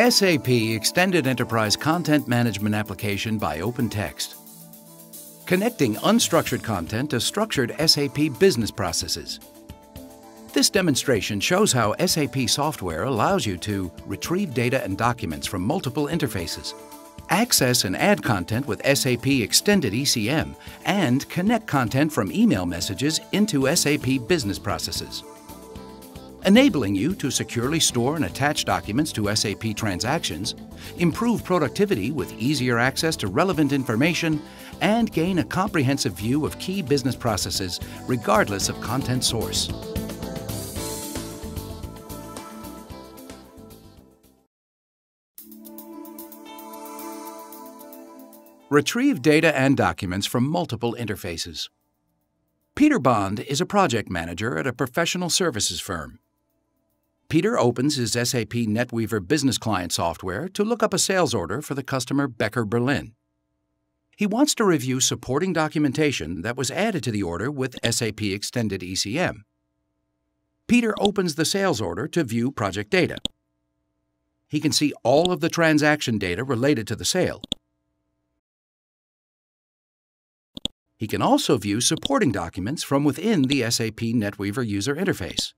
SAP Extended Enterprise Content Management Application by OpenText. Connecting unstructured content to structured SAP business processes. This demonstration shows how SAP software allows you to retrieve data and documents from multiple interfaces, access and add content with SAP Extended ECM, and connect content from email messages into SAP business processes, enabling you to securely store and attach documents to SAP transactions, improve productivity with easier access to relevant information, and gain a comprehensive view of key business processes regardless of content source. Retrieve data and documents from multiple interfaces. Peter Bond is a project manager at a professional services firm. Peter opens his SAP NetWeaver Business Client software to look up a sales order for the customer Becker Berlin. He wants to review supporting documentation that was added to the order with SAP Extended ECM. Peter opens the sales order to view project data. He can see all of the transaction data related to the sale. He can also view supporting documents from within the SAP NetWeaver user interface.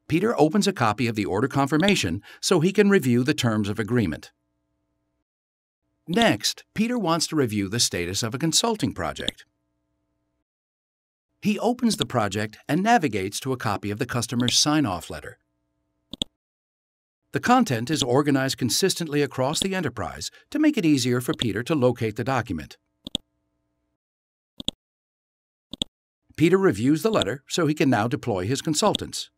Peter opens a copy of the order confirmation so he can review the terms of agreement. Next, Peter wants to review the status of a consulting project. He opens the project and navigates to a copy of the customer's sign-off letter. The content is organized consistently across the enterprise to make it easier for Peter to locate the document. Peter reviews the letter so he can now deploy his consultants.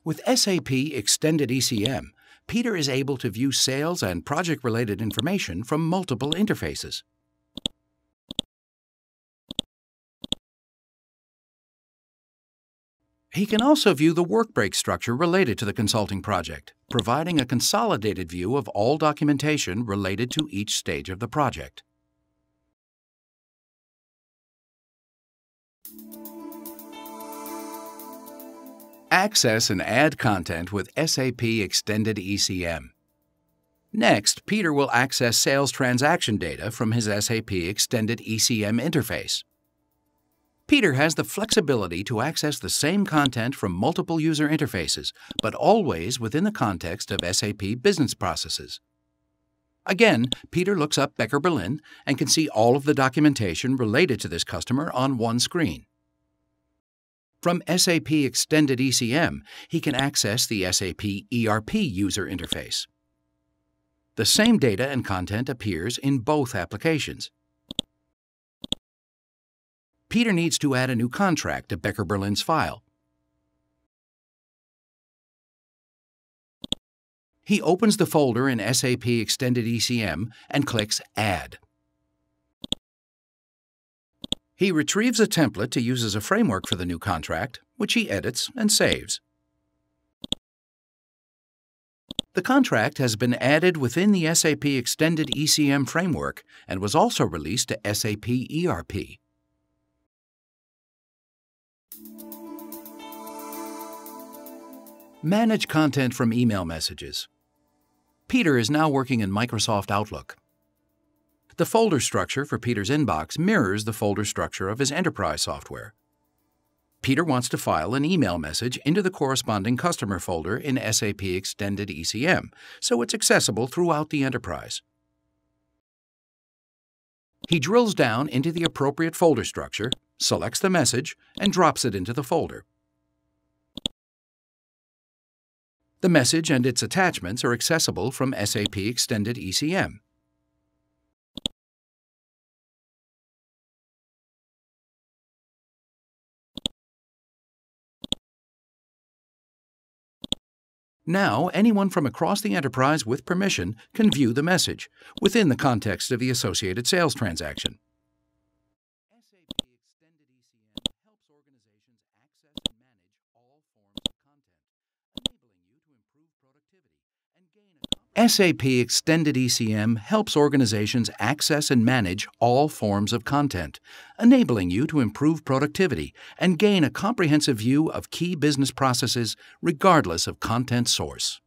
With SAP Extended ECM, Peter is able to view sales and project-related information from multiple interfaces. He can also view the work break structure related to the consulting project, providing a consolidated view of all documentation related to each stage of the project. Access and add content with SAP Extended ECM. Next, Peter will access sales transaction data from his SAP Extended ECM interface. Peter has the flexibility to access the same content from multiple user interfaces, but always within the context of SAP business processes. Again, Peter looks up Becker Berlin and can see all of the documentation related to this customer on one screen. From SAP Extended ECM, he can access the SAP ERP user interface. The same data and content appears in both applications. Peter needs to add a new contract to Becker Berlin's file. He opens the folder in SAP Extended ECM and clicks Add. He retrieves a template to use as a framework for the new contract, which he edits and saves. The contract has been added within the SAP Extended ECM framework and was also released to SAP ERP. Manage content from email messages. Peter is now working in Microsoft Outlook. The folder structure for Peter's inbox mirrors the folder structure of his enterprise software. Peter wants to file an email message into the corresponding customer folder in SAP Extended ECM, so it's accessible throughout the enterprise. He drills down into the appropriate folder structure, selects the message, and drops it into the folder. The message and its attachments are accessible from SAP Extended ECM. Now, anyone from across the enterprise with permission can view the message within the context of the associated sales transaction. SAP Extended ECM helps organizations access and manage all forms of content, enabling you to improve productivity and gain a SAP Extended ECM helps organizations access and manage all forms of content, enabling you to improve productivity and gain a comprehensive view of key business processes regardless of content source.